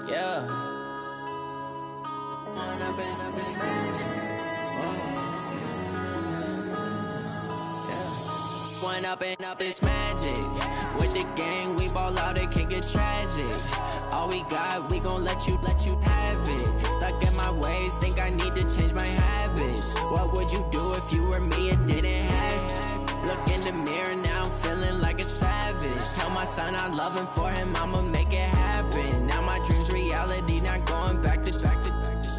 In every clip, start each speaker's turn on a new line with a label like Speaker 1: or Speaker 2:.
Speaker 1: Yeah. When I've been up this magic. When up this magic. With the gang, we ball out, it can get tragic. All we got, we gon' let you have it. Stuck in my ways, think I need to change my habits. What would you do if you were me and didn't have it? Look in the mirror, now I'm feeling like a savage. Tell my son I love him, for him I'ma make it happen. Now my dream's reality, not going back to.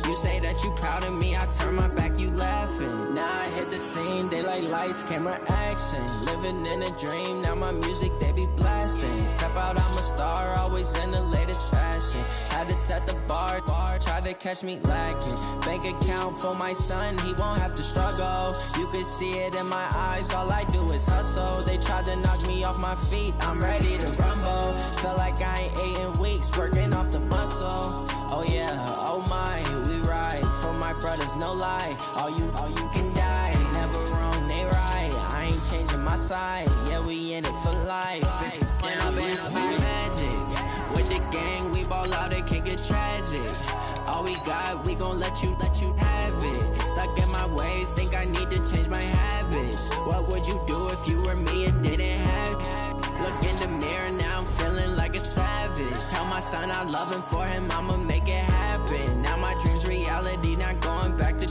Speaker 1: You say that you proud of me, I turn my back, you laughing. Now I hit the scene, they like lights, camera, action. Living in a dream, now my music, they be blasting. Step out, I'm a star, always in the latest fashion. Had to set the bar, try to catch me lacking. Bank account for my son, he won't have to struggle. You can see it in my eyes, all I do is hustle. They tried to knock me off my feet, I'm ready to rumble. Felt like I ain't ate in weeks, working off the muscle. Oh yeah, oh my, we ride for my brothers, no lie. All you can die, never wrong, they right. I ain't changing my side, yeah, we in it for life. When I've been up this magic. With the gang, we ball out, it can get tragic. All we got, we gon' let you have it. Stuck in my ways, think I need to change my habits. What would you do if you were me and didn't have it? Look in the mirror, now I'm feeling like a savage. Tell my son I love him, for him I'ma make it happen. Now my dream's reality, not going back to.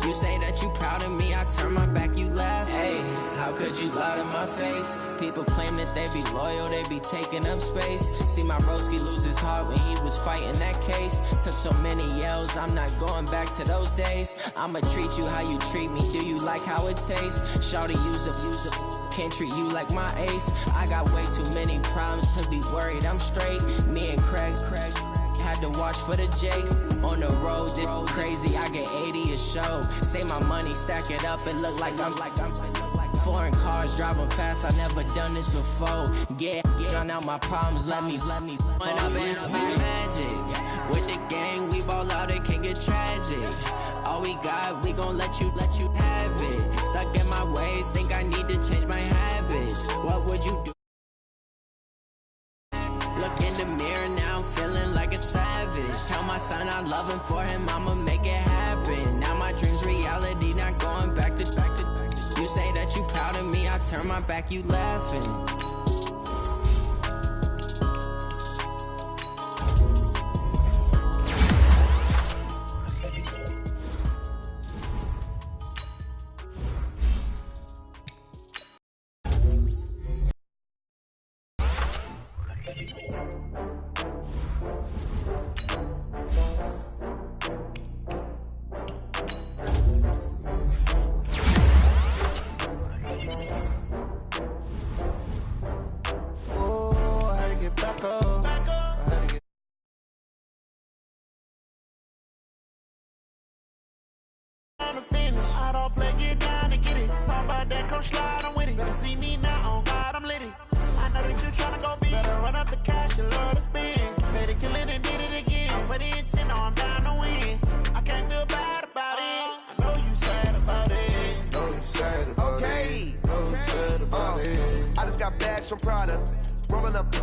Speaker 1: You say that you proud of me, I turn my back, you laugh. Hey, how could you lie to my face? People claim that they be loyal, they be taking up space. See my broski lose his heart when he was fighting that case. Took so many yells, I'm not going back to those days. I'ma treat you how you treat me, do you like how it tastes? Shawty, use up, can't treat you like my ace. I got way too many problems to be worried, I'm straight. Me and Craig had to watch for the Jakes. On the road, it's crazy, I get 80 a show. Say my money, stack it up, it look like I'm foreign cars, driving fast, I never done this before. Get drown out my problems, let me. When I've been up this magic. With the gang, we ball out, it can get tragic. All we got, we gon' let you have it. Stuck in my ways, think I need to change my habits. What would you do? Look in the mirror, now I'm feeling like a savage. Tell my son I love him, for him I'ma make it happen. Now my dream's reality, not going back to. You say that you proud of me, I turn my back, you laughing.
Speaker 2: I don't play, get down and get it. Talk about that, come slide, I'm with it. Better see me now, on God, I'm lit it. I know that you tryna go big. Better run up the cash, you love to spend. Made it, kill it, and did it again. I'm with the intent, no, I'm down to win. I can't feel bad about it. I know you sad about it.
Speaker 3: Know you sad about it. Know you sad about it. I just got bags from Prada. Rolling up.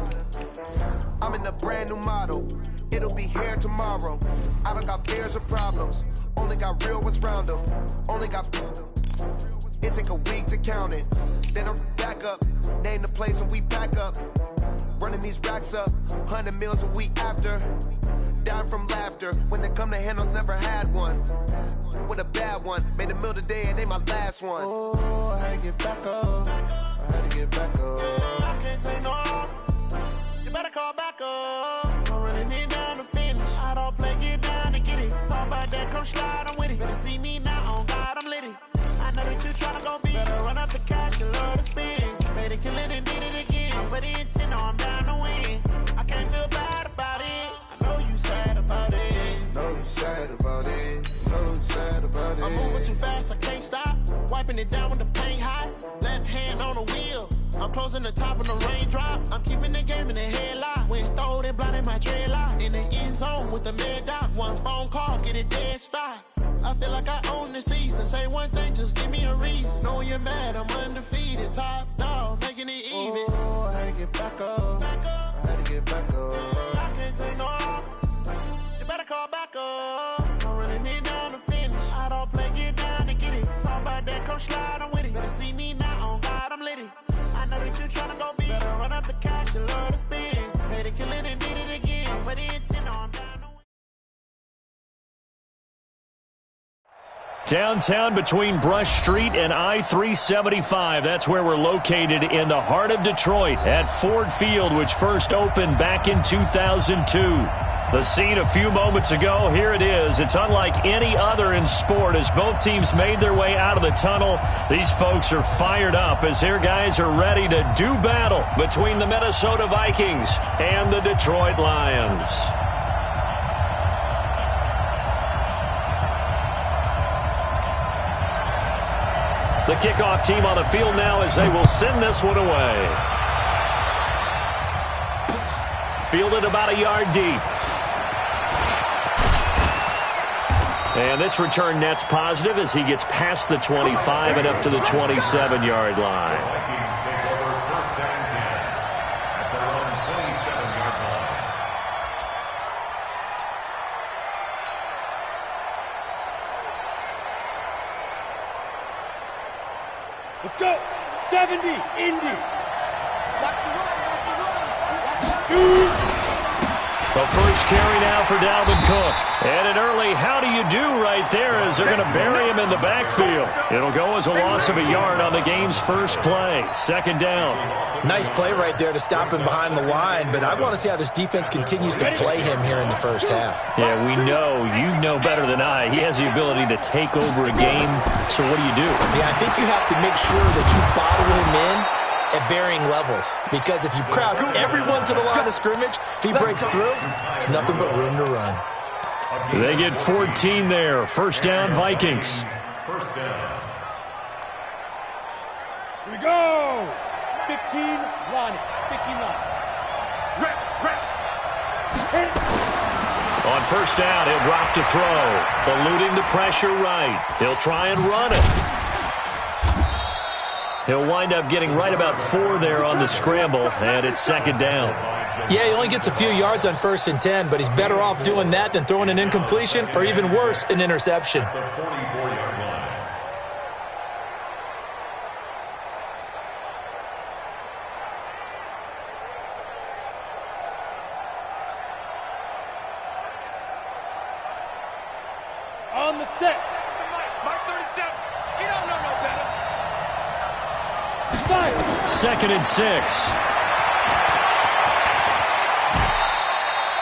Speaker 3: I'm in a brand new model. It'll be here tomorrow. I don't got fears or problems. Only got real ones round them. Only got. It take a week to count it. Then I'm back up. Name the place and we pack up. Running these racks up. 100 meals a week after. Down from laughter. When they come to handles, never had one. With a bad one. Made a meal today and they my last one.
Speaker 2: Oh, I had to get back up. I had to get back up. I can't take no off. You better call back up. I'm running it down to finish. I don't play, get down and get it. Talk about that, come slide, I'm with it. Better see me now, on God, I'm lit it. I know that you tryna go big. Better run up the cash, you love to spend. Made it, kill it, and did it again. I'm with the intent, no, I'm down to win. I can't feel bad about it. I know you sad about it.
Speaker 3: Know you sad about it. Know you sad about it.
Speaker 2: I'm moving too fast, I can't stop. Wiping it down when the paint hot. Left hand on the wheel. I'm closing the top of the raindrop. I'm keeping the game in the headlock. When throwed and blinded my dreadlock. In the end zone with the mad dot. One phone call, get it dead stop. I feel like I own the season. Say one thing, just give me a reason. Knowing you're mad, I'm undefeated. Top dog, making it even.
Speaker 3: Oh, I had to get back up. I had to get back up.
Speaker 2: I can't take no off. up. Don't really need down to finish. I don't play, get down and get it. Talk about that, come slide, I'm with it. Better see me now, on God, I'm litty. I know that you tryna go big. Better run up the cash, you love to spend. Made it, kill it, and did it again. Put the intent on down.
Speaker 4: Downtown between Brush Street and I-375. That's where we're located in the heart of Detroit at Ford Field, which first opened back in 2002. The scene a few moments ago, here it is. It's unlike any other in sport as both teams made their way out of the tunnel. These folks are fired up as their guys are ready to do battle between the Minnesota Vikings and the Detroit Lions. The kickoff team on the field now as they will send this one away. Fielded about a yard deep. And this return net's positive as he gets past the 25 and up to the 27-yard line.
Speaker 5: Let's go. 70, Indy.
Speaker 4: The first carry now for Dalvin Cook. And an early how do you do right there as they're going to bury him in the backfield. It'll go as a loss of a yard on the game's first play. Second down.
Speaker 6: Nice play right there to stop him behind the line, but I want to see how this defense continues to play him here in the first half.
Speaker 4: Yeah, we know. You know better than I. He has the ability to take over a game. So what do you do?
Speaker 6: Yeah, I think you have to make sure that you bottle him in at varying levels, because if you crowd everyone to the line of scrimmage, if he breaks through, there's nothing but room to run.
Speaker 4: They get 14 there. First down, Vikings.
Speaker 5: First down. Here we go. 15 line. 15 line. Rep.
Speaker 4: On first down, he'll drop to throw. Eluding the pressure right. He'll try and run it. He'll wind up getting right about 4 there on the scramble, and it's second down.
Speaker 6: Yeah, he only gets a few yards on 1st and 10, but he's better off doing that than throwing an incompletion or even worse, an interception.
Speaker 5: On the set. Mark 37. You don't know no better.
Speaker 4: 2nd and 6.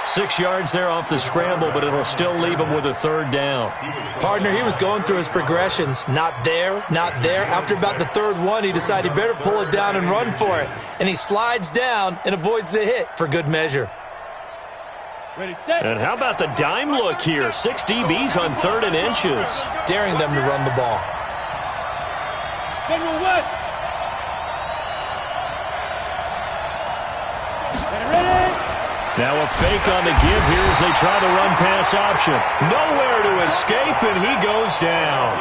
Speaker 4: 6 yards there off the scramble, but it'll still leave him with a 3rd down.
Speaker 6: Partner, he was going through his progressions. Not there, not there. After about the 3rd one, he decided he better pull it down and run for it. And he slides down and avoids the hit for good measure.
Speaker 5: Ready, set.
Speaker 4: And how about the dime look here? 6 DBs on 3rd and inches.
Speaker 6: Daring them to run the ball.
Speaker 5: General West.
Speaker 4: Now a fake on the give here as they try the run-pass option. Nowhere to escape, and he goes down.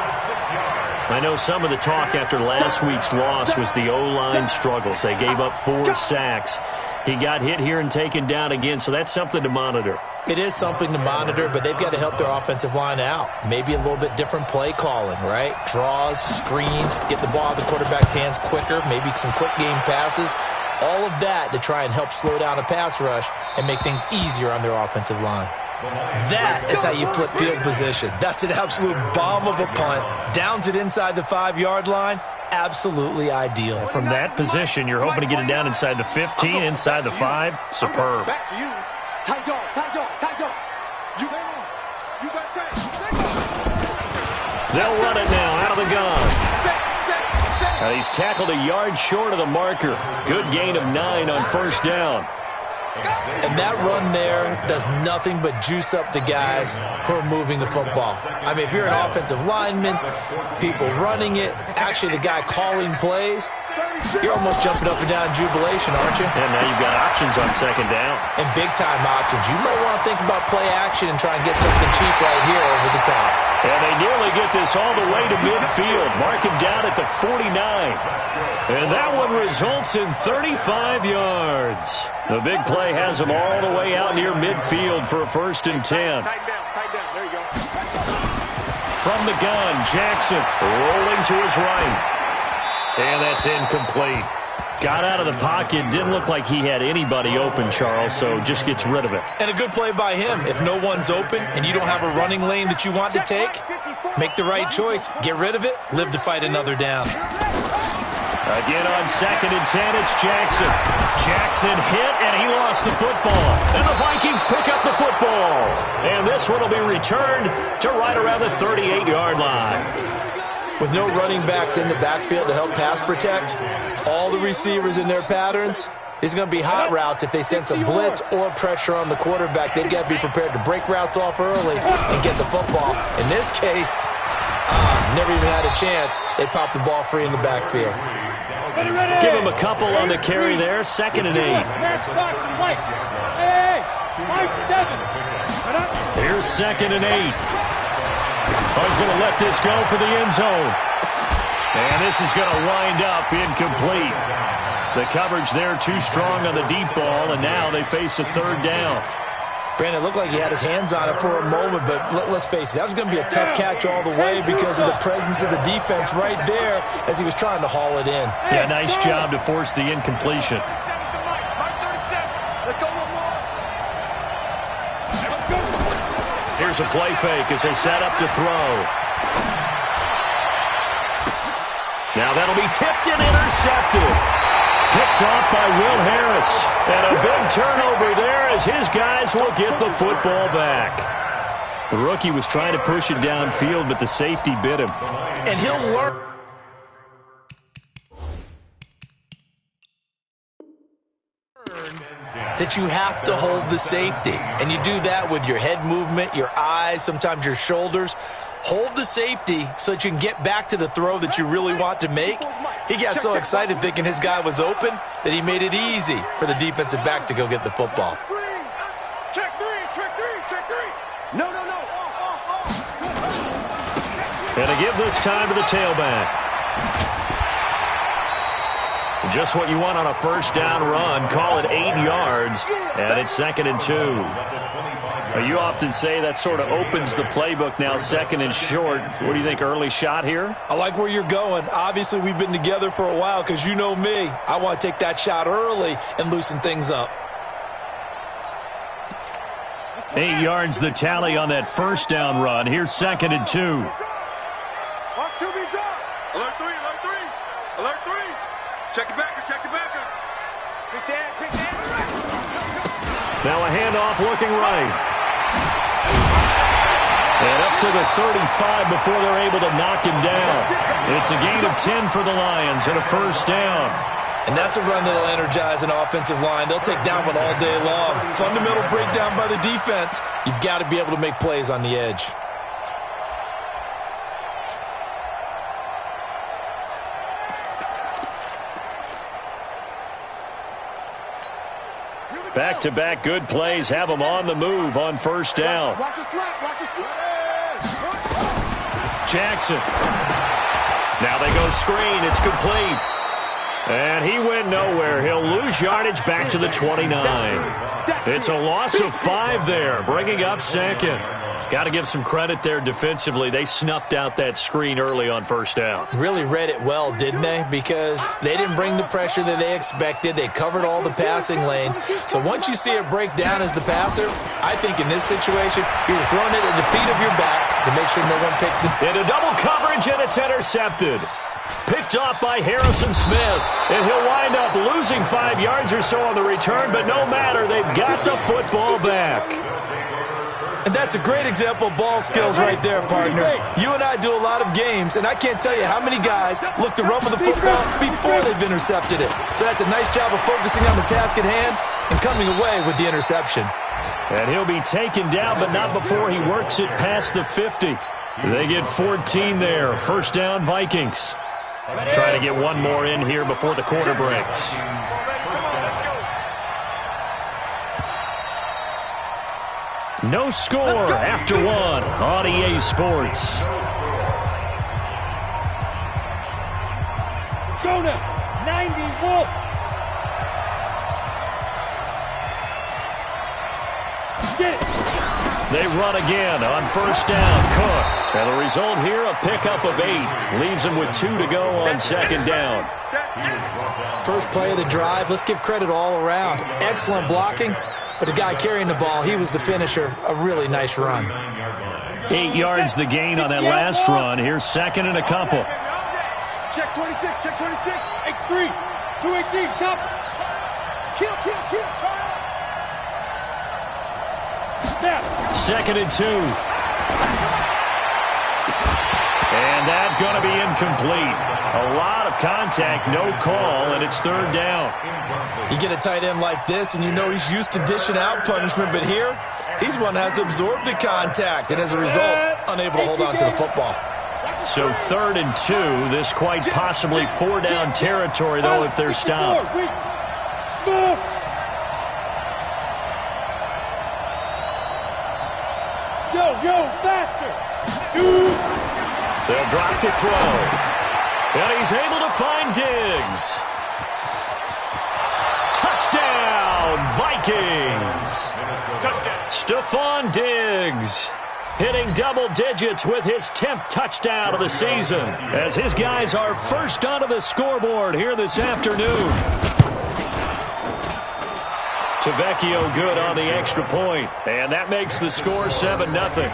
Speaker 4: I know some of the talk after last week's loss was the O-line struggles. They gave up 4 sacks. He got hit here and taken down again, so that's something to monitor.
Speaker 6: It is something to monitor, but they've got to help their offensive line out. Maybe a little bit different play calling, right? Draws, screens, get the ball out of the quarterback's hands quicker, maybe some quick game passes. All of that to try and help slow down a pass rush and make things easier on their offensive line. That is how you flip field position. That's an absolute bomb of a punt. Downs it inside the 5-yard line. Absolutely ideal.
Speaker 4: From that position, you're hoping to get it down inside the 15, inside the 5. Superb.
Speaker 5: Back to you. Tight dog. You got tight.
Speaker 4: They'll run it now out of the gun. He's tackled a yard short of the marker. Good gain of 9 on first down.
Speaker 6: And that run there does nothing but juice up the guys who are moving the football. I mean, if you're an offensive lineman, people running it, actually the guy calling plays, you're almost jumping up and down in jubilation, aren't you?
Speaker 4: And now you've got options on second down.
Speaker 6: And big-time options. You might want to think about play action and try and get something cheap right here over the top.
Speaker 4: And they nearly get this all the way to midfield. Mark him down at the 49. And that one results in 35 yards. The big play has them all the way out near midfield for a 1st and 10.
Speaker 5: Tight down.
Speaker 4: from the gun. Jackson rolling to his right. And that's incomplete. Got out of the pocket. Didn't look like he had anybody open, Charles, so just gets rid of it.
Speaker 6: And a good play by him. If no one's open and you don't have a running lane that you want to take, make the right choice. Get rid of it. Live to fight another down.
Speaker 4: Again on 2nd and 10, it's Jackson. Jackson hit, and he lost the football. And the Vikings pick up the football. And this one will be returned to right around the 38-yard line.
Speaker 6: With no running backs in the backfield to help pass protect, all the receivers in their patterns, these are going to be hot routes. If they sense a blitz or pressure on the quarterback, they've got to be prepared to break routes off early and get the football. In this case, never even had a chance. They popped the ball free in the backfield.
Speaker 4: Give him a couple on the carry there. 2nd and 8. Here's 2nd and 8. Oh, he's going to let this go for the end zone. And this is going to wind up incomplete. The coverage there too strong on the deep ball, and now they face a 3rd down.
Speaker 6: Brandon, it looked like he had his hands on it for a moment, but let's face it, that was going to be a tough catch all the way because of the presence of the defense right there as he was trying to haul it in.
Speaker 4: Yeah, nice job to force the incompletion. Here's a play fake as they set up to throw. Now that'll be tipped and intercepted. Picked off by Will Harris. And a big turnover there as his guys will get the football back. The rookie was trying to push it downfield, but the safety bit him.
Speaker 6: And he'll learn that you have to hold the safety. And you do that with your head movement, your eyes, sometimes your shoulders. Hold the safety so that you can get back to the throw that you really want to make. He got so excited thinking his guy was open that he made it easy for the defensive back to go get the football.
Speaker 5: Check three. No.
Speaker 4: And to give this time to the tailback. Just what you want on a 1st down run. Call it 8 yards, and it's 2nd and 2. You often say that sort of opens the playbook now, 2nd and short. What do you think, early shot here?
Speaker 6: I like where you're going. Obviously, we've been together for a while because you know me. I want to take that shot early and loosen things up.
Speaker 4: 8 yards the tally on that 1st down run. Here's 2nd and 2.
Speaker 5: Watch QB drop. Alert 3. Check the backer. Kick that.
Speaker 4: Now a handoff looking right. And up to the 35 before they're able to knock him down. It's a gain of 10 for the Lions and a 1st down.
Speaker 6: And that's a run that'll energize an offensive line. They'll take that one all day long. Fundamental breakdown by the defense. You've got to be able to make plays on the edge.
Speaker 4: Back-to-back good plays have them on the move on 1st down.
Speaker 5: Watch it slap.
Speaker 4: Jackson. Now they go screen. It's complete. And he went nowhere. He'll lose yardage back to the 29. It's a loss of 5 there, bringing up 2nd. Got to give some credit there defensively. They snuffed out that screen early on 1st down.
Speaker 6: Really read it well, didn't they? Because they didn't bring the pressure that they expected. They covered all the passing lanes. So once you see it break down as the passer, I think in this situation, you're throwing it at the feet of your back to make sure no one picks it.
Speaker 4: Into double coverage, and it's intercepted. Picked off by Harrison Smith. And he'll wind up losing 5 yards or so on the return, but no matter, they've got the football back.
Speaker 6: And that's a great example of ball skills right there, partner. You and I do a lot of games, and I can't tell you how many guys look to run with the football before they've intercepted it. So that's a nice job of focusing on the task at hand and coming away with the interception.
Speaker 4: And he'll be taken down, but not before he works it past the 50. They get 14 there. 1st down, Vikings. Trying to get one more in here before the quarter breaks. No score after 1 on EA Sports.
Speaker 5: Jonah, 91. Get it.
Speaker 4: They run again on first down. Cook. And the result here, a pickup of 8. Leaves them with 2 to go on second down.
Speaker 6: First play of the drive. Let's give credit all around. Excellent blocking, but the guy carrying the ball, he was the finisher. A really nice run.
Speaker 4: 8 yards the gain on that last run. Here's second and a couple.
Speaker 5: Check 26, check 26. X3, 218, chop. Kill, turn up. Snap.
Speaker 4: Second and 2. And that's going to be incomplete. A lot of contact, no call, and it's third down.
Speaker 6: You get a tight end like this, and you know he's used to dishing out punishment, but here, he's one that has to absorb the contact, and as a result, unable to hold on to the football.
Speaker 4: So third and 2, this quite possibly 4-down territory, though, if they're stopped.
Speaker 5: Yo, faster.
Speaker 4: They'll drop to throw. And he's able to find Diggs. Touchdown, Vikings. Stephon Diggs hitting double digits with his 10th touchdown of the season as his guys are first onto the scoreboard here this afternoon. Tavecchio good on the extra point, and that makes the score 7-0.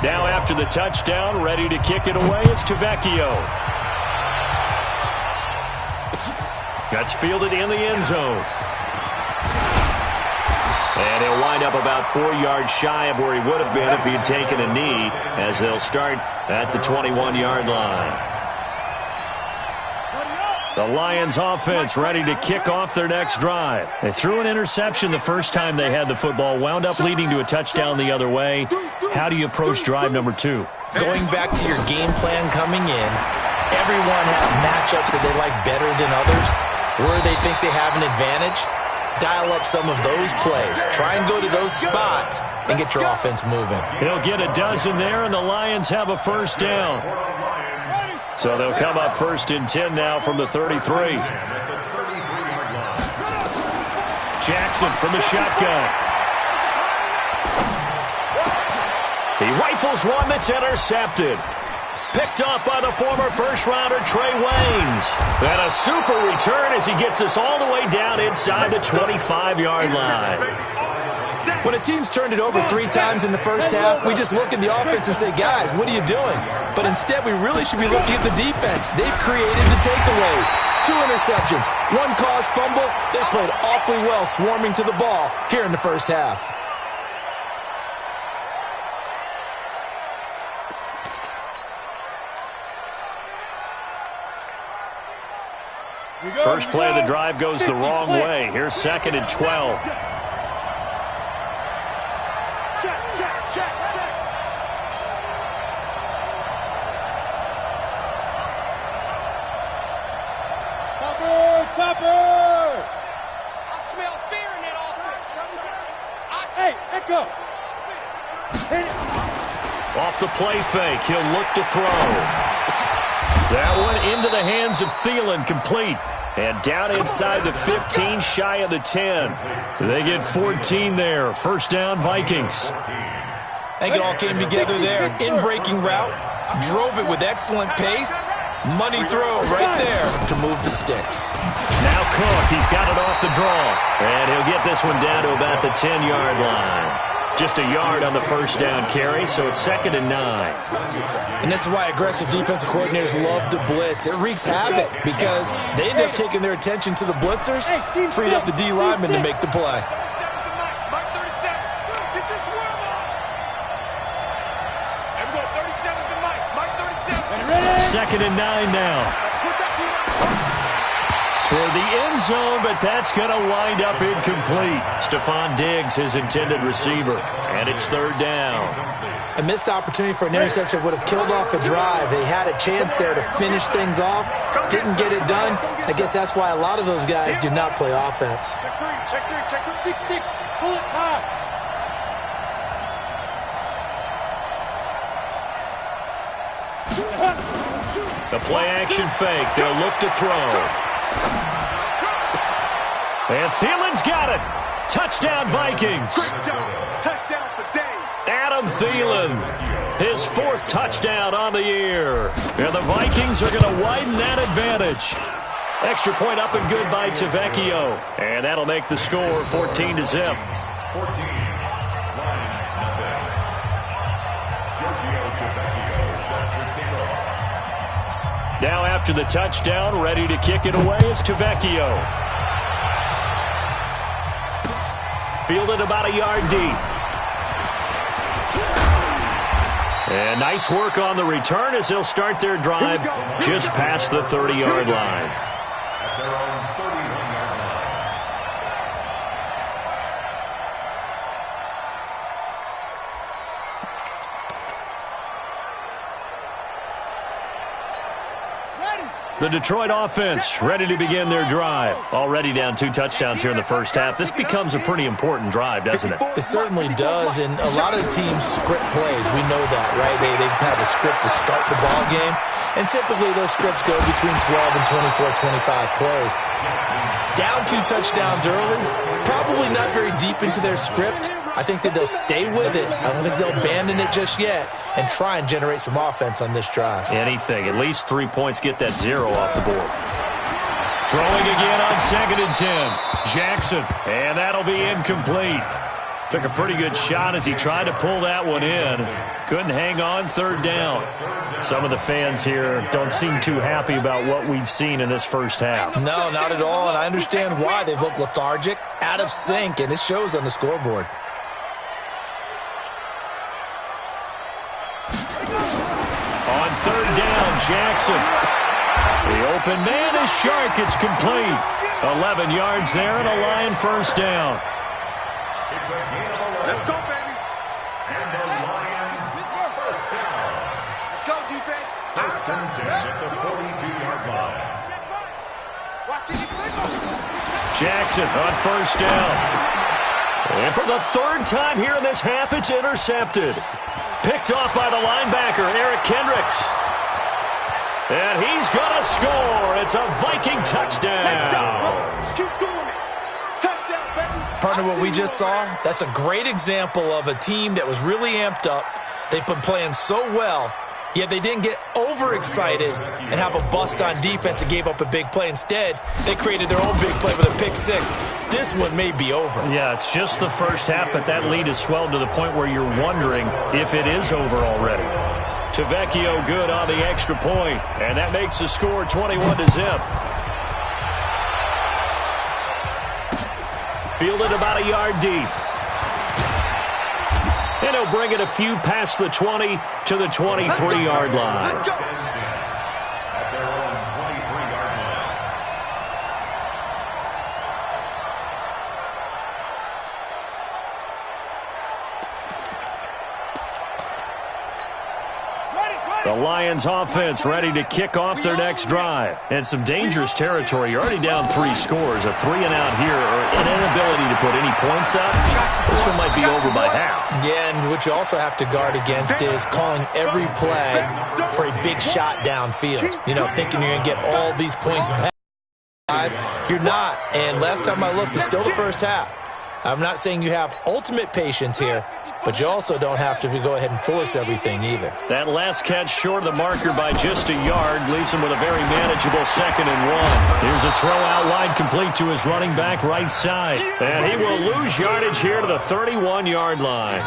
Speaker 4: Now after the touchdown, ready to kick it away is Tavecchio. That's fielded in the end zone. And he'll wind up about 4 yards shy of where he would have been if he had taken a knee, as they'll start at the 21-yard line. The Lions offense ready to kick off their next drive. They threw an interception the first time they had the football, wound up leading to a touchdown the other way. How do you approach drive number 2?
Speaker 6: Going back to your game plan coming in, everyone has matchups that they like better than others. Where they think they have an advantage, dial up some of those plays. Try and go to those spots and get your offense moving.
Speaker 4: He'll get a dozen there, and the Lions have a first down. So they'll come up first and 10 now from the 33. Jackson from the shotgun. He rifles one that's intercepted. Picked off by the former first-rounder Trey Waynes. And a super return as he gets us all the way down inside the 25-yard line.
Speaker 6: When a team's turned it over 3 times in the first half, we just look at the offense and say, guys, what are you doing? But instead, we really should be looking at the defense. They've created the takeaways. 2 interceptions, 1 caused fumble. They played awfully well swarming to the ball here in the first half.
Speaker 4: First play of the drive goes the wrong way. Here's second and 12.
Speaker 5: Check. Topper! I smell fear in that offense. Hey, Echo!
Speaker 4: Off the play fake, he'll look to throw. That one into the hands of Thielen, complete. And down inside the 15, shy of the 10. They get 14 there. First down, Vikings.
Speaker 6: I think it all came together there. In-breaking route, drove it with excellent pace. Money throw right there to move the sticks.
Speaker 4: Now Cook, he's got it off the draw. And he'll get this one down to about the 10-yard line. Just a yard on the first down carry, so it's second and 9.
Speaker 6: And this is why aggressive defensive coordinators love to blitz. It wreaks havoc because they end up taking their attention to the blitzers, freed up the D lineman to make the play.
Speaker 4: Second and 9 now. Toward the end zone, but that's going to wind up incomplete. Stephon Diggs, his intended receiver, and it's third down.
Speaker 6: A missed opportunity for an interception would have killed off a drive. They had a chance there to finish things off, didn't get it done. I guess that's why a lot of those guys do not play offense.
Speaker 5: Check 6, pull it high.
Speaker 4: The play action fake. They'll look to throw. And Thielen's got it. Touchdown, Vikings.
Speaker 5: Touchdown for days.
Speaker 4: Adam Thielen, his 4th touchdown on the year. And the Vikings are going to widen that advantage. Extra point up and good by Tavecchio. And that'll make the score 14-0. Now after the touchdown, ready to kick it away is Tavecchio. Fielded about a yard deep. And nice work on the return as they'll start their drive just past the 30-yard line. The Detroit offense ready to begin their drive. Already down 2 touchdowns here in the first half. This becomes a pretty important drive, doesn't it?
Speaker 6: It certainly does, and a lot of the teams script plays. We know that, right? They have a script to start the ball game, and typically those scripts go between 12 and 24, 25 plays. Down 2 touchdowns early, probably not very deep into their script. I think that they'll stay with it. I don't think they'll abandon it just yet and try and generate some offense on this drive.
Speaker 4: Anything. At least 3 points, get that 0 off the board. Throwing again on 2nd and 10. Jackson, and that'll be incomplete. Took a pretty good shot as he tried to pull that one in. Couldn't hang on 3rd down. Some of the fans here don't seem too happy about what we've seen in this first half.
Speaker 6: No, not at all, and I understand why. They've looked lethargic, out of sync, and it shows on the scoreboard.
Speaker 4: On 3rd down, Jackson. The open man is Shark. It's complete. 11 yards there and a Lion first down.
Speaker 5: Let's go, baby. And the Lions first down. Let's go, defense.
Speaker 7: First and 10 at the 42-yard line.
Speaker 4: Jackson on first down. And for the 3rd time here in this half, it's intercepted. Picked off by the linebacker, Eric Kendricks. And he's going to score. It's a Viking touchdown.
Speaker 5: Keep doing it. Touchdown, baby.
Speaker 6: Partner, what we just saw, that's a great example of a team that was really amped up. They've been playing so well, yet they didn't get overexcited and have a bust on defense and gave up a big play. Instead, they created their own big play with a pick 6. This one may be over.
Speaker 4: Yeah, it's just the first half, but that lead has swelled to the point where you're wondering if it is over already. Tavecchio good on the extra point, and that makes the score 21-0. Fielded about a yard deep. And he'll bring it a few past the 20 to the 23-yard line.
Speaker 7: At their own 23-yard line.
Speaker 4: The Lions offense ready to kick off their next drive. And some dangerous territory. You're already down 3 scores. A 3-and-out here or an inability to put any points up. This one might be over by half.
Speaker 6: Yeah, and what you also have to guard against is calling every play for a big shot downfield. You know, thinking you're going to get all these points back. You're not. And last time I looked, it's still the first half. I'm not saying you have ultimate patience here, but you also don't have to go ahead and force everything either.
Speaker 4: That last catch short of the marker by just a yard leaves him with a very manageable 2nd and 1. Here's a throw out wide complete to his running back right side. And he will lose yardage here to the 31-yard line.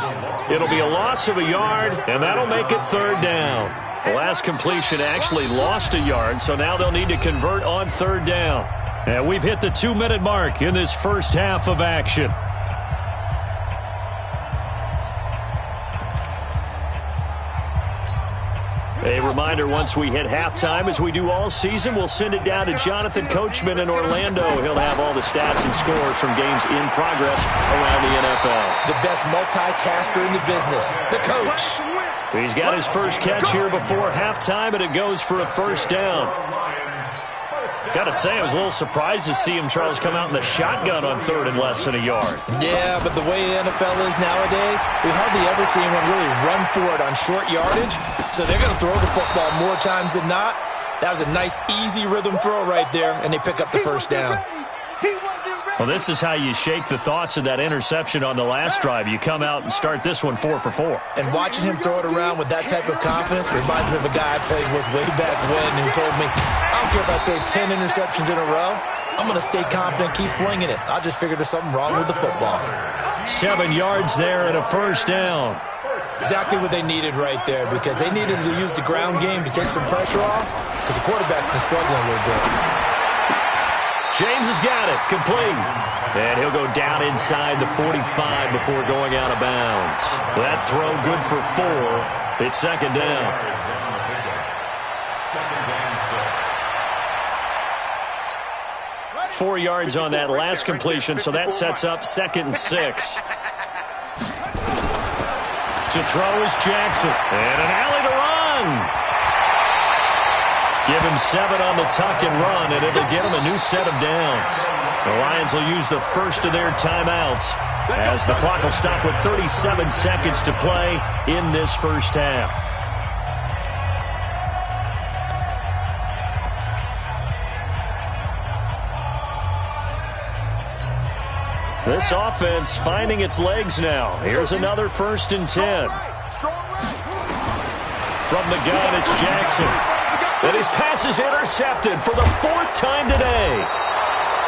Speaker 4: It'll be a loss of a yard, and that'll make it 3rd down. The last completion actually lost a yard, so now they'll need to convert on 3rd down. And we've hit the 2-minute mark in this first half of action. A reminder, once we hit halftime, as we do all season, we'll send it down to Jonathan Coachman in Orlando. He'll have all the stats and scores from games in progress around the NFL.
Speaker 6: The best multitasker in the business, the coach.
Speaker 4: He's got his first catch here before halftime, and it goes for a first down. Got to say, I was a little surprised to see him, Charles, come out in the shotgun on third and less than a yard.
Speaker 6: Yeah, but the way the NFL is nowadays, we hardly ever see anyone really run for it on short yardage. So they're going to throw the football more times than not. That was a nice, easy rhythm throw right there, and they pick up the first down.
Speaker 4: Well, this is how you shake the thoughts of that interception on the last drive. You come out and start this one 4 for 4.
Speaker 6: And watching him throw it around with that type of confidence reminds me of a guy I played with way back when who told me, I don't care if I throw 10 interceptions in a row. I'm going to stay confident, keep flinging it. I just figured there's something wrong with the football.
Speaker 4: 7 yards there and a first down.
Speaker 6: Exactly what they needed right there, because they needed to use the ground game to take some pressure off, because the quarterback's been struggling a little bit.
Speaker 4: James has got it, complete. And he'll go down inside the 45 before going out of bounds. That throw good for 4. It's second down. 4 yards on that last completion, so that sets up 2nd and 6. To throw is Jackson. And an alley to run. Give him 7 on the tuck and run, and it'll get him a new set of downs. The Lions will use the first of their timeouts as the clock will stop with 37 seconds to play in this first half. This offense finding its legs now. Here's another 1st and 10. From the gun, it's Jackson. And his pass is intercepted for the 4th time today.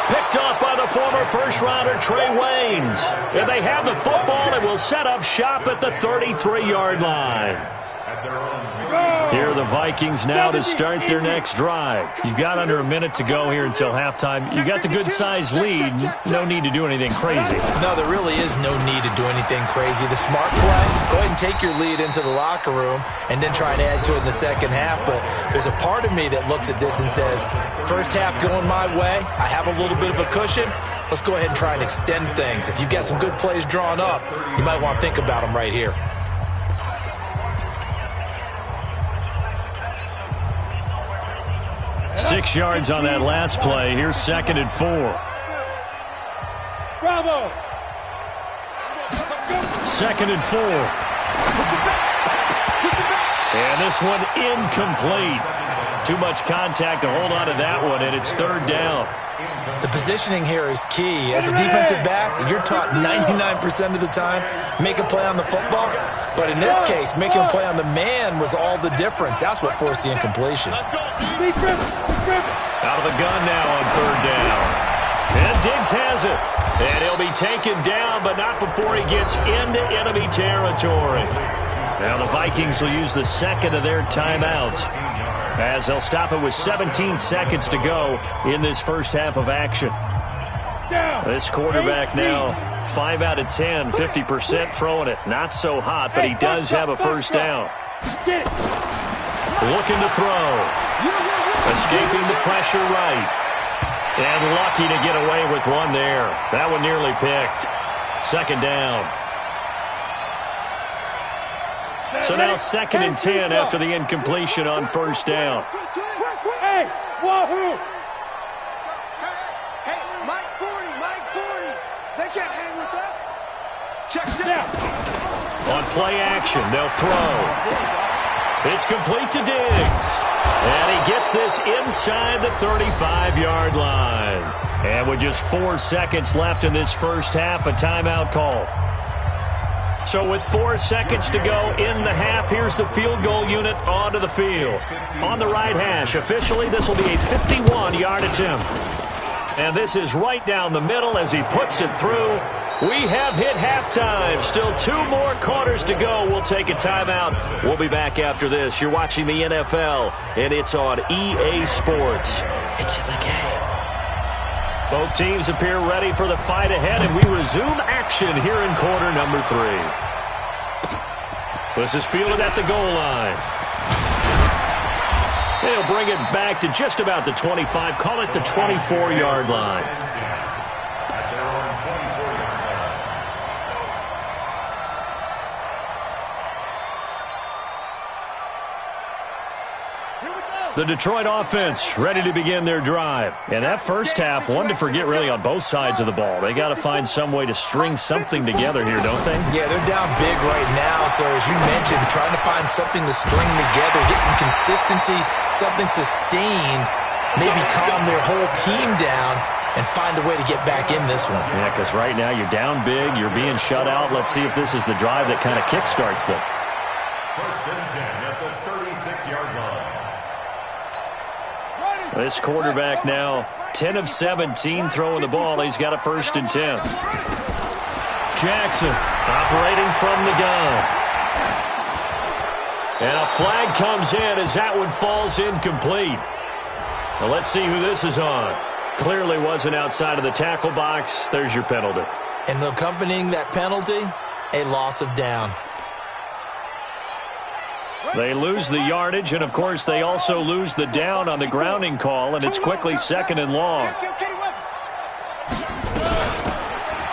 Speaker 4: Picked up by the former first-rounder Trey Waynes. And they have the football and will set up shop at the 33-yard line. Here are the Vikings now to start their next drive. You've got under a minute to go here until halftime. You got the good-sized lead. No need to do anything crazy.
Speaker 6: No, there really is no need to do anything crazy. The smart play, go ahead and take your lead into the locker room and then try and add to it in the second half. But there's a part of me that looks at this and says, first half going my way, I have a little bit of a cushion. Let's go ahead and try and extend things. If you've got some good plays drawn up, you might want to think about them right here.
Speaker 4: Six yards on that last play. Here's 2nd and 4.
Speaker 5: Bravo.
Speaker 4: 2nd and 4. And this one incomplete. Too much contact to hold on to that one, and it's 3rd down.
Speaker 6: The positioning here is key. As a defensive back, you're taught 99% of the time, make a play on the football. But in this case, making a play on the man was all the difference. That's what forced the incompletion.
Speaker 4: Out of the gun now on 3rd down. And Diggs has it. And he'll be taken down, but not before he gets into enemy territory. Now the Vikings will use the 2nd of their timeouts, as they'll stop it with 17 seconds to go in this first half of action. This quarterback now 5 out of 10, 50% throwing it. Not so hot, but he does have a first down. Looking to throw. Escaping the pressure right. And lucky to get away with one there. That one nearly picked. 2nd down. So now 2nd and 10 after the incompletion on 1st down.
Speaker 5: Hey, wahoo!
Speaker 2: Hey, Mike 40. They can't hang with us.
Speaker 5: Check down.
Speaker 4: On play action, they'll throw. It's complete to Diggs. And he gets this inside the 35-yard line. And with just 4 seconds left in this first half, a timeout call. So with 4 seconds to go in the half, here's the field goal unit onto the field. On the right hash, officially, this will be a 51-yard attempt. And this is right down the middle as he puts it through. We have hit halftime. Still 2 more quarters to go. We'll take a timeout. We'll be back after this. You're watching the NFL, and it's on EA Sports. It's in the game. Both teams appear ready for the fight ahead, and we resume action here in quarter number 3. This is fielded at the goal line. They'll bring it back to just about the 25. Call it the 24-yard line. The Detroit offense ready to begin their drive. And that first half, one to forget really on both sides of the ball. They got to find some way to string something together here, don't they?
Speaker 6: Yeah, they're down big right now. So as you mentioned, trying to find something to string together, get some consistency, something sustained, maybe calm their whole team down and find a way to get back in this one.
Speaker 4: Yeah, because right now you're down big, you're being shut out. Let's see if this is the drive that kind of kickstarts them.
Speaker 7: First and 10 at the 36-yard line.
Speaker 4: This quarterback now 10 of 17 throwing the ball. He's got a first and 10. Jackson operating from the gun. And a flag comes in as that one falls incomplete. Well, let's see who this is on. Clearly wasn't outside of the tackle box. There's your penalty.
Speaker 6: And accompanying that penalty, a loss of down.
Speaker 4: They lose the yardage, and, of course, they also lose the down on the grounding call, and it's quickly second and long.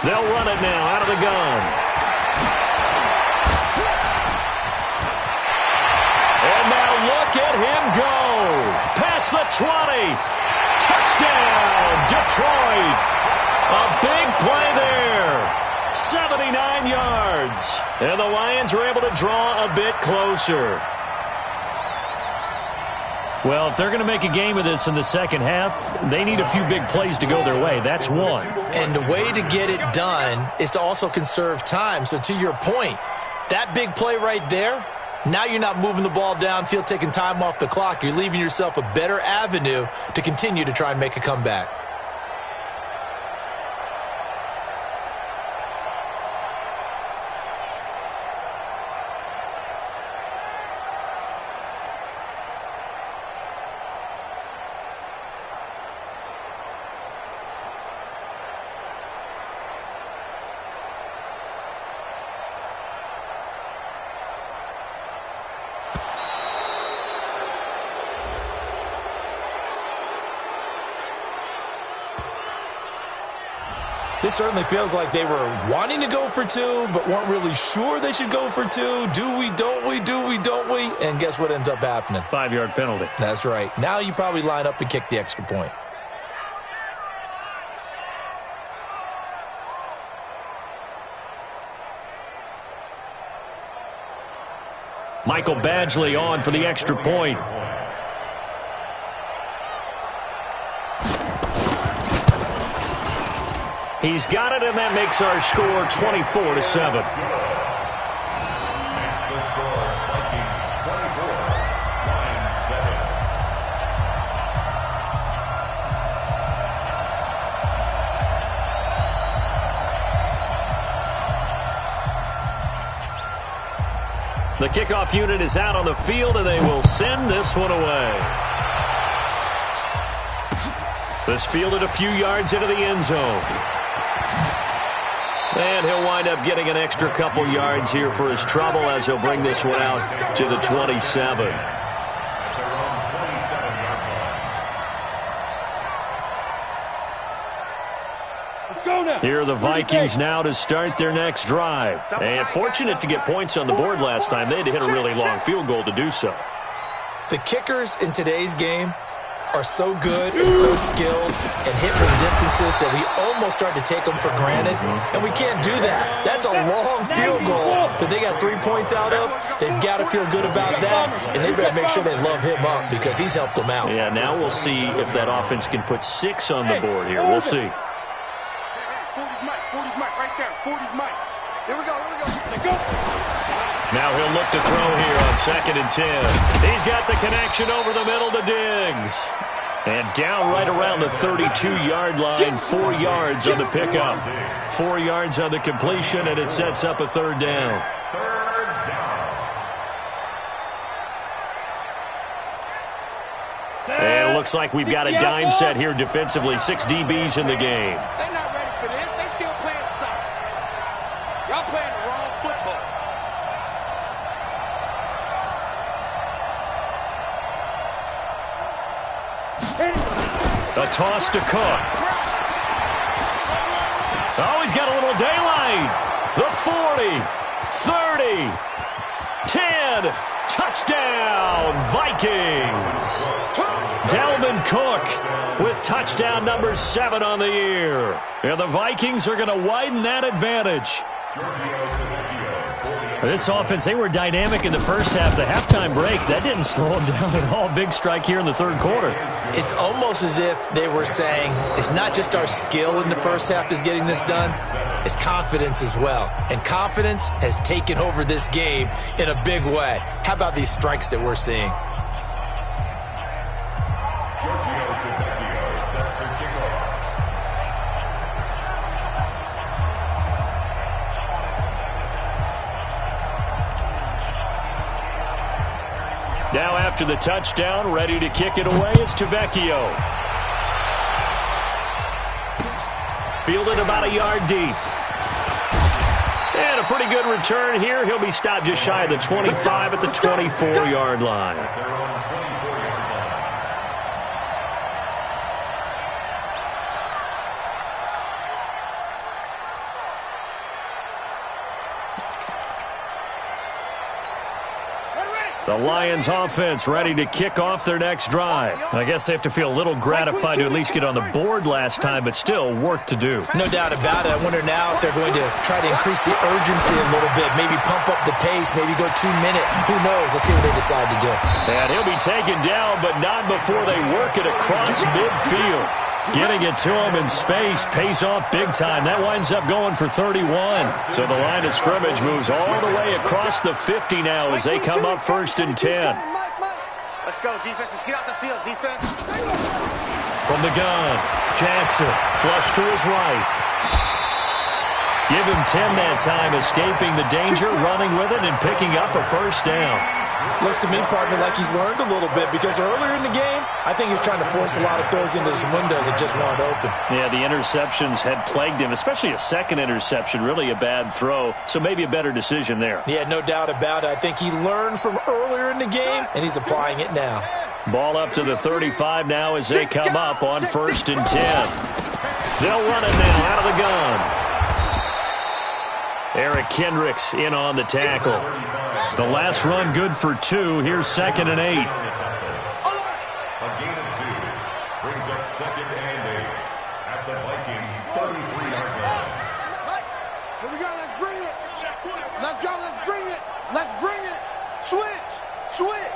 Speaker 4: They'll run it now out of the gun. And now look at him go. Past the 20. Touchdown, Detroit. A big play there. 79 yards. And the Lions are able to draw a bit closer. Well, if they're going to make a game of this in the second half, they need a few big plays to go their way. That's one.
Speaker 6: And the way to get it done is to also conserve time. So to your point, that big play right there, now you're not moving the ball downfield, taking time off the clock. You're leaving yourself a better avenue to continue to try and make a comeback. This certainly feels like they were wanting to go for two, but weren't really sure they should go for two. Do we, don't we, do we, don't we? And guess what ends up happening?
Speaker 4: 5-yard penalty.
Speaker 6: That's right. Now you probably line up and kick the extra point.
Speaker 4: Michael Badgley on for the extra point. He's got it, and that makes our score 24-7.
Speaker 7: Makes the score Vikings 24, Lions 7.
Speaker 4: The kickoff unit is out on the field, and they will send this one away. This fielded a few yards into the end zone. And he'll wind up getting an extra couple yards here for his trouble as he'll bring this one out to the 27.
Speaker 7: At their own 27-yard line.
Speaker 5: Let's go now.
Speaker 4: Here are the Vikings now to start their next drive. And fortunate to get points on the board last time. They had to hit a really long field goal to do so.
Speaker 6: The kickers in today's game are so good and so skilled and hit from distances that we almost start to take them for granted, and we can't do that. That's a long field goal that they got 3 points out of. They've got to feel good about that, and they better make sure they love him up because he's helped them out.
Speaker 4: Yeah, now we'll see if that offense can put 6 on the board here. We'll see.
Speaker 5: 40's Mike, right there. 40's Mike. Here we go. Let's go.
Speaker 4: Now he'll look to throw here on 2nd and 10. He's got the connection over the middle to Diggs. And down right around the 32-yard line, 4 yards on the pickup. 4 yards on the completion, and it sets up a third down.
Speaker 7: Third down.
Speaker 4: And it looks like we've got a dime set here defensively. 6 DBs in the game.
Speaker 5: They're not ready for this. They still playing soccer. Y'all playing the wrong football.
Speaker 4: A toss to Cook. Oh, he's got a little daylight. The 40, 30, 10. Touchdown. Touchdown, Vikings! Dalvin Cook with touchdown number 7 on the year. And the Vikings are going to widen that advantage. This offense, they were dynamic in the first half. The halftime break, that didn't slow them down at all. Big strike here in the third quarter.
Speaker 6: It's almost as if they were saying, it's not just our skill in the first half that's getting this done, it's confidence as well. And confidence has taken over this game in a big way. How about these strikes that we're seeing?
Speaker 4: Now after the touchdown, ready to kick it away is Tavecchio. Fielded about a yard deep. And a pretty good return here. He'll be stopped just shy of the 25 at the 24-yard line. The Lions offense ready to kick off their next drive. I guess they have to feel a little gratified to at least get on the board last time, but still work to do.
Speaker 6: No doubt about it. I wonder now if they're going to try to increase the urgency a little bit, maybe pump up the pace, maybe go 2-minute. Who knows? Let's see what they decide to do.
Speaker 4: And he'll be taken down, but not before they work it across midfield. Getting it to him in space pays off big time. That winds up going for 31. So the line of scrimmage moves all the way across the 50 now as they come up 1st and 10.
Speaker 5: Let's go, defense. Let's get out the field, defense.
Speaker 4: From the gun, Jackson, flush to his right. Give him 10 that time, escaping the danger, running with it, and picking up a first down.
Speaker 6: Looks to me, partner, like he's learned a little bit because earlier in the game, I think he was trying to force a lot of throws into some windows that just weren't open.
Speaker 4: Yeah, the interceptions had plagued him, especially a second interception, really a bad throw, so maybe a better decision there.
Speaker 6: Yeah, no doubt about it. I think he learned from earlier in the game, and he's applying it now.
Speaker 4: Ball up to the 35 now as they come up on 1st and 10. They'll run it now out of the gun. Eric Kendricks in on the tackle. The last run good for 2. Here's 2nd and 8.
Speaker 7: A gain of 2 brings up 2nd and 8 at the Vikings 33-yard line.
Speaker 5: Here we go. Let's bring it. Let's go. Let's bring it. Let's bring it. Switch. Switch.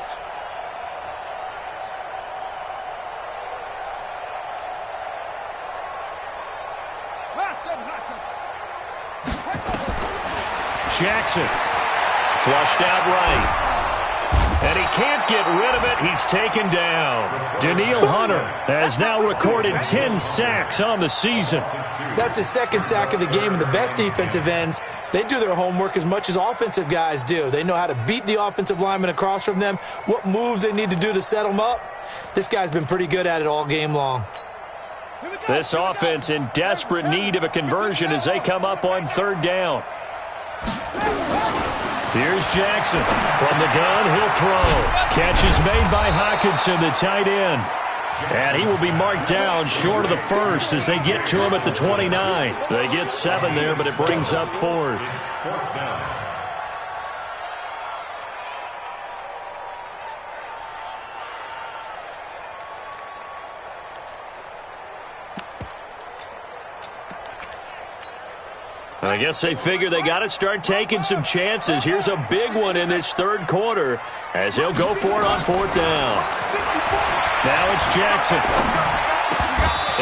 Speaker 4: Jackson flushed out right. And he can't get rid of it. He's taken down. Danielle Hunter has now recorded 10 sacks on the season.
Speaker 6: That's his 2nd sack of the game, and the best defensive ends, they do their homework as much as offensive guys do. They know how to beat the offensive lineman across from them, what moves they need to do to set them up. This guy's been pretty good at it all game long.
Speaker 4: This offense in desperate need of a conversion as they come up on 3rd down. Here's Jackson. From the gun, he'll throw. Catch is made by Hockenson, the tight end. And he will be marked down short of the 1st as they get to him at the 29. They get 7 there, but it brings up 4th. I guess they figure they got to start taking some chances. Here's a big one in this 3rd quarter as he'll go for it on 4th down. Now it's Jackson.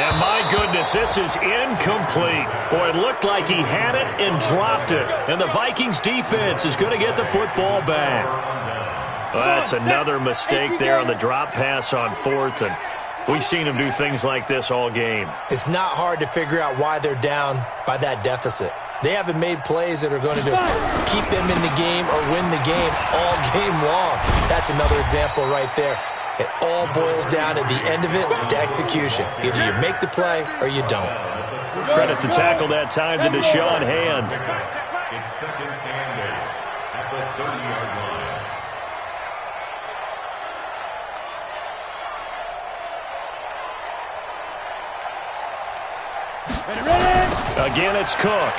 Speaker 4: And my goodness, this is incomplete. Boy, it looked like he had it and dropped it. And the Vikings defense is going to get the football back. Well, that's another mistake there on the drop pass on 4th. And we've seen him do things like this all game.
Speaker 6: It's not hard to figure out why they're down by that deficit. They haven't made plays that are going to keep them in the game or win the game all game long. That's another example right there. It all boils down at the end of it to execution. Either you make the play or you don't.
Speaker 4: Credit the tackle that time to Deshaun Hand.
Speaker 7: It's 2nd and 8 at the 30-yard line.
Speaker 4: Again, it's Cook.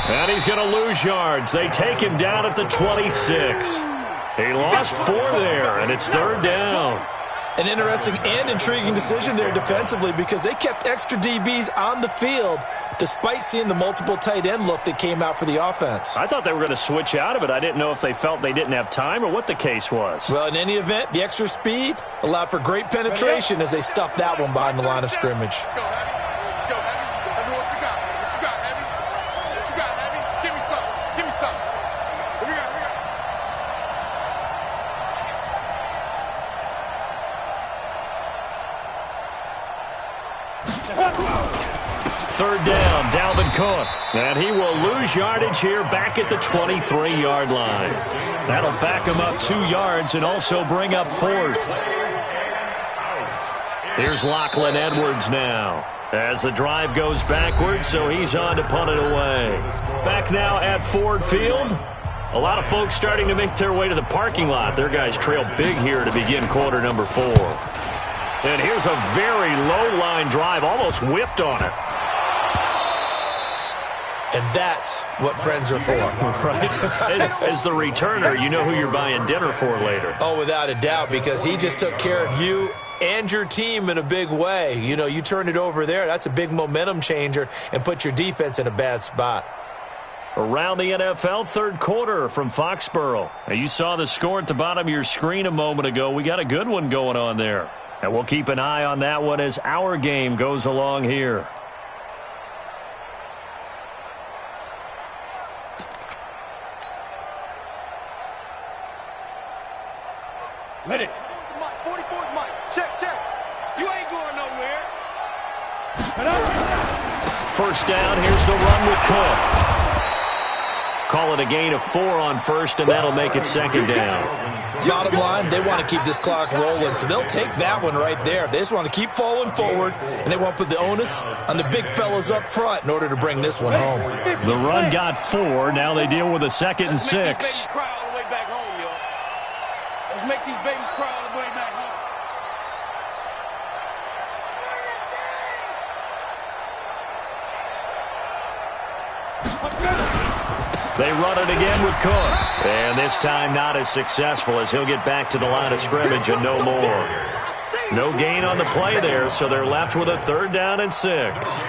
Speaker 4: And he's going to lose yards. They take him down at the 26. He lost 4 there, and it's 3rd down.
Speaker 6: An interesting and intriguing decision there defensively because they kept extra DBs on the field despite seeing the multiple tight end look that came out for the offense.
Speaker 4: I thought they were going to switch out of it. I didn't know if they felt they didn't have time or what the case was.
Speaker 6: Well, in any event, the extra speed allowed for great penetration as they stuffed that one behind the line of scrimmage.
Speaker 5: Let's go, Heavy. Let's go, Heavy. Tell me what you got. What you got, Heavy? What you got, Heavy? Give me some. Give me some. What we got? What we got?
Speaker 4: 3rd down, Dalvin Cook. And he will lose yardage here back at the 23-yard line. That'll back him up 2 yards and also bring up 4th. Here's Lachlan Edwards now as the drive goes backwards, so he's on to punt it away. Back now at Ford Field. A lot of folks starting to make their way to the parking lot. Their guys trail big here to begin quarter number 4. And here's a very low-line drive, almost whiffed on it.
Speaker 6: And that's what friends are for.
Speaker 4: Right. As the returner, you know who you're buying dinner for later.
Speaker 6: Oh, without a doubt, because he just took care of you and your team in a big way. You know, you turn it over there, that's a big momentum changer and put your defense in a bad spot.
Speaker 4: Around the NFL, 3rd quarter from Foxborough. Now, you saw the score at the bottom of your screen a moment ago. We got a good one going on there. And we'll keep an eye on that one as our game goes along here.
Speaker 5: Let it. 44's Mike. Check, check. You ain't going nowhere.
Speaker 4: 1st down, here's the run with Cook. Call it a gain of 4 on 1st, and that'll make it 2nd down.
Speaker 6: Bottom line, they want to keep this clock rolling, so they'll take that one right there. They just want to keep falling forward, and they want to put the onus on the big fellas up front in order to bring this one home.
Speaker 4: The run got 4. Now they deal with a 2nd and 6.
Speaker 5: Let's make these babies cry all the way back home.
Speaker 4: They run it again with Cook. And this time not as successful as he'll get back to the line of scrimmage and no more. No gain on the play there, so they're left with a 3rd down and 6.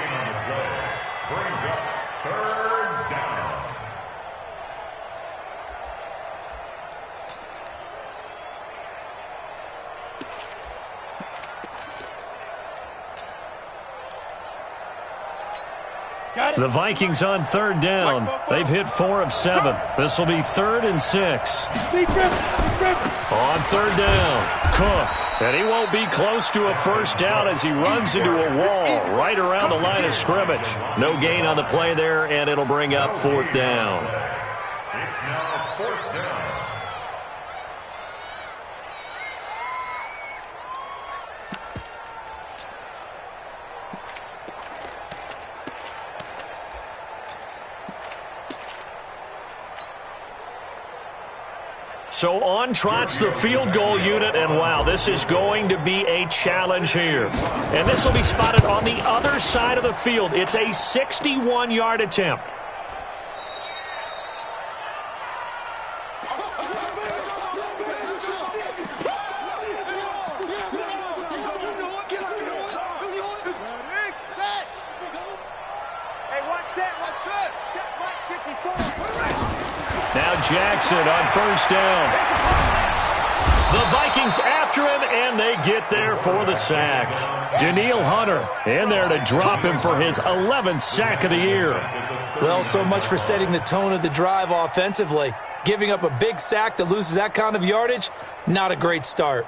Speaker 4: The Vikings on 3rd down. They've hit 4 of 7. This will be 3rd and 6. On 3rd down, Cook. And he won't be close to a 1st down as he runs into a wall right around the line of scrimmage. No gain on the play there, and it'll bring up 4th down.
Speaker 7: It's now 4th down.
Speaker 4: So on trots the field goal unit, and wow, this is going to be a challenge here. And this will be spotted on the other side of the field. It's a 61-yard attempt. Now Jackson on 1st down. The Vikings after him, and they get there for the sack. Danielle Hunter in there to drop him for his 11th sack of the year.
Speaker 6: Well, so much for setting the tone of the drive offensively. Giving up a big sack that loses that kind of yardage, not a great start.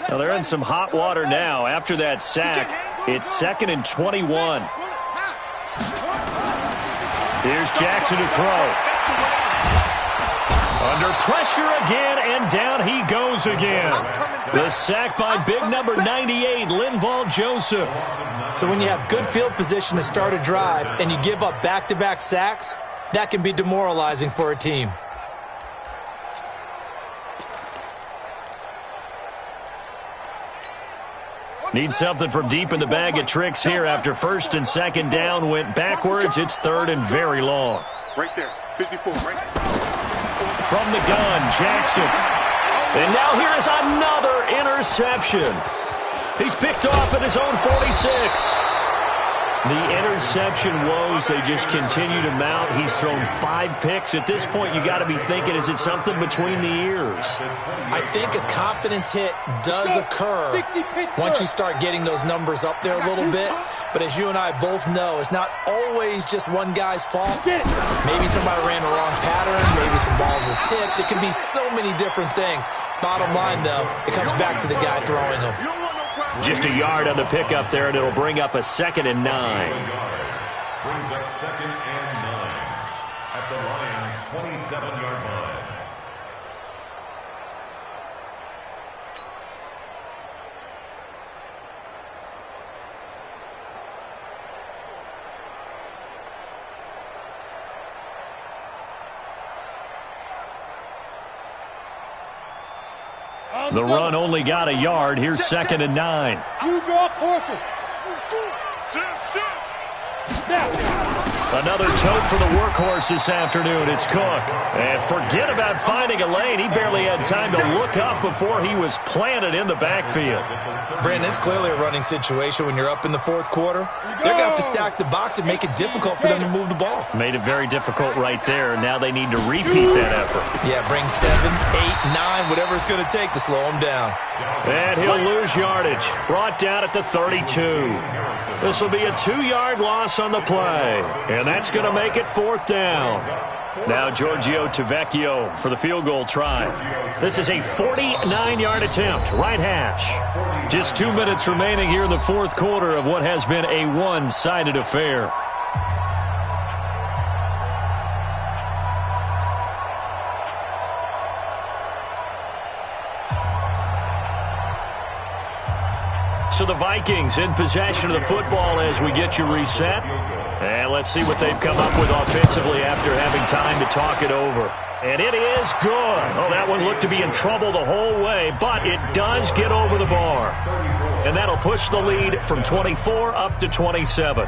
Speaker 4: Well, they're in some hot water now. After that sack, it's 2nd and 21. Here's Jackson to throw. Under pressure again, and down he goes again. The sack by big number 98, Linval Joseph.
Speaker 6: So when you have good field position to start a drive and you give up back-to-back sacks, that can be demoralizing for a team.
Speaker 4: Need something from deep in the bag of tricks here after 1st and 2nd down went backwards. It's 3rd and very long.
Speaker 5: Right there. 54, right?
Speaker 4: From the gun, Jackson. And now here is another interception. He's picked off at his own 46. The interception woes, they just continue to mount. He's thrown 5 picks. At this point, you got to be thinking, is it something between the ears?
Speaker 6: I think a confidence hit does occur once you start getting those numbers up there a little bit. But as you and I both know, it's not always just one guy's fault. Maybe somebody ran the wrong pattern. Maybe some balls were tipped. It can be so many different things. Bottom line, though, it comes back to the guy throwing them.
Speaker 4: Just a yard on the pickup there, and it'll bring up a 2nd and 9.
Speaker 7: Brings up 2nd and 9 at the Lions' 27-yard line.
Speaker 4: The run only got a yard. Here's 2nd and 9.
Speaker 8: You draw closer.
Speaker 4: Another tote for the workhorse this afternoon. It's Cook. And forget about finding a lane. He barely had time to look up before he was planted in the backfield.
Speaker 6: Brandon, it's clearly a running situation when you're up in the 4th quarter. They're going to have to stack the box and make it difficult for them to move the ball.
Speaker 4: Made it very difficult right there. Now they need to repeat that effort.
Speaker 6: Yeah, bring 7, 8, 9, whatever it's going to take to slow him down.
Speaker 4: And he'll lose yardage. Brought down at the 32. This will be a 2-yard loss on the play. And that's going to make it 4th down. Now Giorgio Tavecchio for the field goal try. This is a 49-yard attempt, right hash. Just 2 minutes remaining here in the 4th quarter of what has been a one-sided affair. So the Vikings in possession of the football as we get you reset. And let's see what they've come up with offensively after having time to talk it over. And it is good. Oh, that one looked to be in trouble the whole way, but it does get over the bar. And that'll push the lead from 24 up to 27.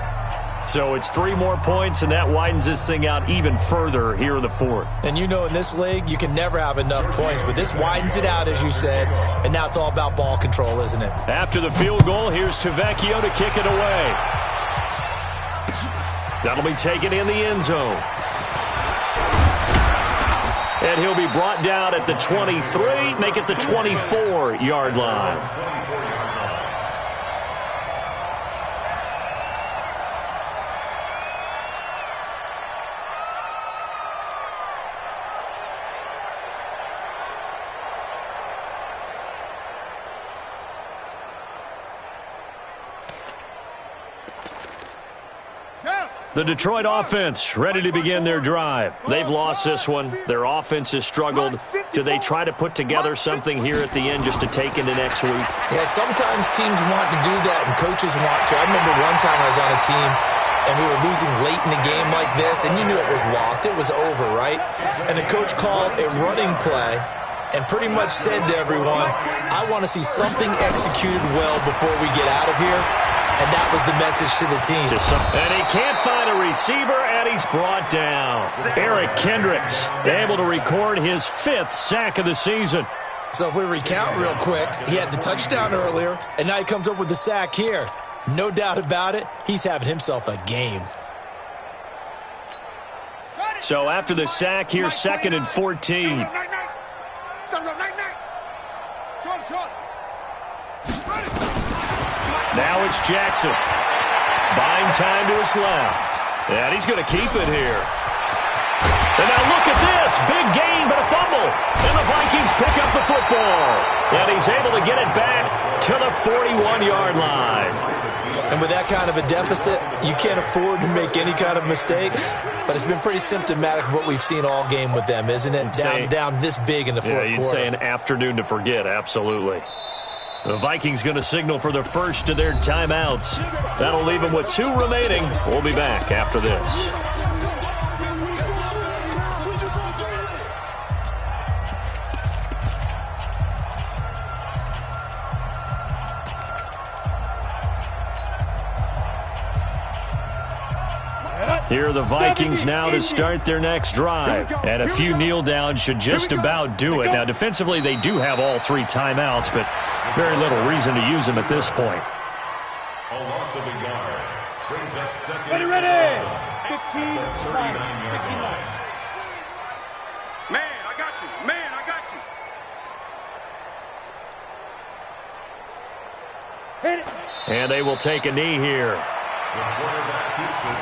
Speaker 4: So it's 3 more points, and that widens this thing out even further here in the 4th.
Speaker 6: And you know in this league, you can never have enough points, but this widens it out, as you said, and now it's all about ball control, isn't it?
Speaker 4: After the field goal, here's Tavecchio to kick it away. That'll be taken in the end zone. And he'll be brought down at the 23, make it the 24-yard line. The Detroit offense ready to begin their drive. They've lost this one. Their offense has struggled. Do they try to put together something here at the end just to take into next week?
Speaker 6: Yeah, sometimes teams want to do that and coaches want to. I remember one time I was on a team and we were losing late in the game like this, and you knew it was lost. It was over, right? And the coach called a running play and pretty much said to everyone, I want to see something executed well before we get out of here. And that was the message to the team.
Speaker 4: And he can't find a receiver, and he's brought down. Eric Kendricks able to record his 5th sack of the season.
Speaker 6: So if we recount real quick, he had the touchdown earlier, and now he comes up with the sack here. No doubt about it, he's having himself a game.
Speaker 4: So after the sack, here's 2nd and 14. Now it's Jackson. Buying time to his left. And he's going to keep it here. And now look at this. Big gain, but a fumble. And the Vikings pick up the football. And he's able to get it back to the 41-yard line.
Speaker 6: And with that kind of a deficit, you can't afford to make any kind of mistakes. But it's been pretty symptomatic of what we've seen all game with them, isn't it? Down this big in the 4th quarter.
Speaker 4: You'd say an afternoon to forget, absolutely. The Vikings going to signal for the first of their timeouts. That'll leave them with 2 remaining. We'll be back after this. Here are the Vikings now to start their next drive. And a few kneel downs should just about do it. Now, defensively, they do have all 3 timeouts, but very little reason to use them at this point.
Speaker 7: A loss of a yard. Brings up second.
Speaker 8: Ready.
Speaker 7: 15. 39-yard line.
Speaker 5: Man, I got you. Man, I got you.
Speaker 8: Hit it.
Speaker 4: And they will take a knee here.
Speaker 7: The quarterback keeps it.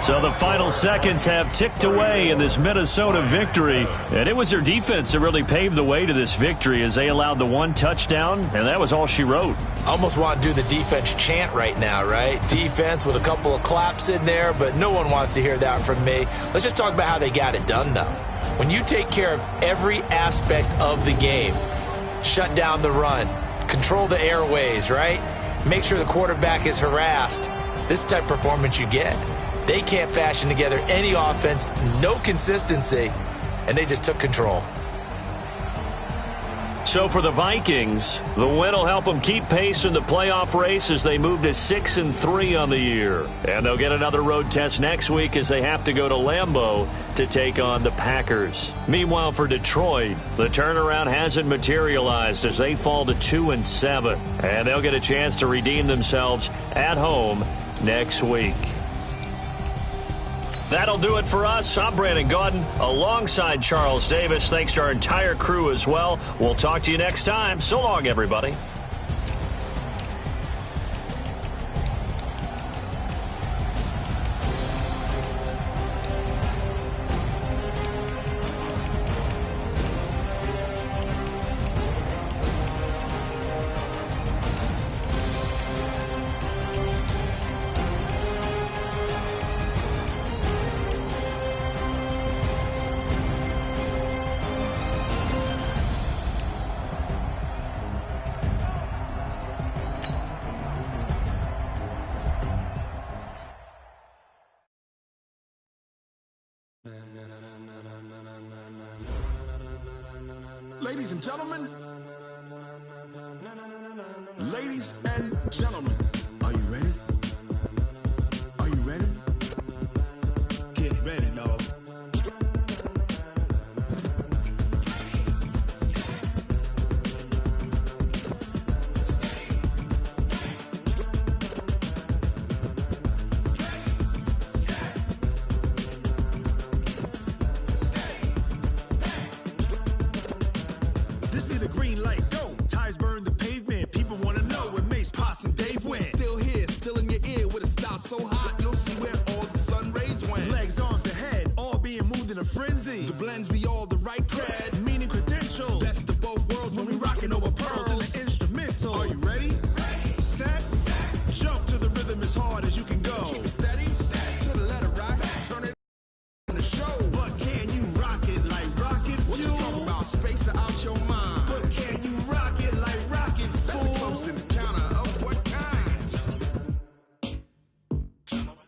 Speaker 4: So the final seconds have ticked away in this Minnesota victory. And it was their defense that really paved the way to this victory as they allowed the 1 touchdown, and that was all she wrote.
Speaker 6: Almost want to do the defense chant right now, right? Defense with a couple of claps in there, but no one wants to hear that from me. Let's just talk about how they got it done, though. When you take care of every aspect of the game, shut down the run, control the airways, right? Make sure the quarterback is harassed. This is the type of performance you get. They can't fashion together any offense, no consistency, and they just took control.
Speaker 4: So for the Vikings, the win will help them keep pace in the playoff race as they move to 6-3 on the year. And they'll get another road test next week as they have to go to Lambeau to take on the Packers. Meanwhile, for Detroit, the turnaround hasn't materialized as they fall to 2-7. And they'll get a chance to redeem themselves at home next week. That'll do it for us. I'm Brandon Gaudin alongside Charles Davis. Thanks to our entire crew as well. We'll talk to you next time. So long, everybody.
Speaker 2: Ladies and gentlemen, ladies and gentlemen, are you ready? Are you ready?
Speaker 8: Get ready, dog.
Speaker 2: This be the green light, go. Tires burn the pavement. People want to know where Mace, Poss, and Dave went. Still here, still in your ear with a style so hot, you'll see where all the sun rays went. Legs, arms, and head, all being moved in a frenzy. The blends be all the right cred, meaning credentials. Best of both worlds when we rockin' over pearls in the instrumental. Are you ready? Set, jump to the rhythm as hard as you can go. Keep it steady, to the letter rock, turn it on the show. But can you rock it like rocket fuel? What you talking about, space or out your mind? But can you rock it like rockets, fool? That's a close encounter of what kind? Gentlemen.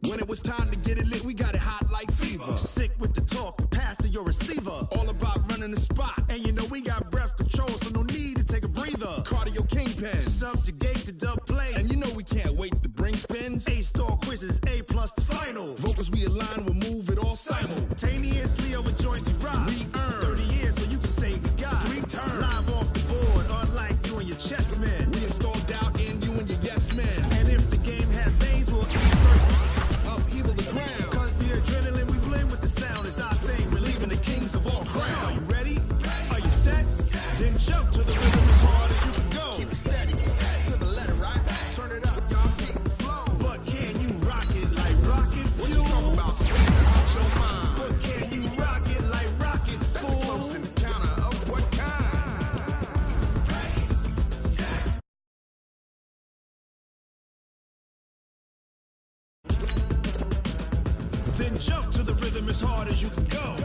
Speaker 2: When it was time to get it lit, we got it hot like fever. Sick with the talk, pass to your receiver. All about running the spot. And you know we got breath control, so no need to take a breather. Cardio kingpin, subjugate the dub play. And you know we can't wait to bring spins. A-star quizzes, A+ the final. Vocals we align, we'll move it all simultaneously over joints we rock. We earn 30 years, so you can say we got 3 turns. Live off the board, unlike you and your chess men. We install doubt in you and your yes men. And if the game had veins, we'll insert upheaval the ground. Cause the adrenaline we blend with the sound is our thing. Relieving the kings of all crowns. Are you ready? Are you set? Then jump to the rhythm as hard as you can go. Keep it steady, to the letter right. Turn it up, y'all keep the flow. But can you rock it like rocket fuel? What you talking about? Space out your mind. But can you rock it like rockets, fool? That's a close encounter of what kind? Then jump to the rhythm as hard as you can go.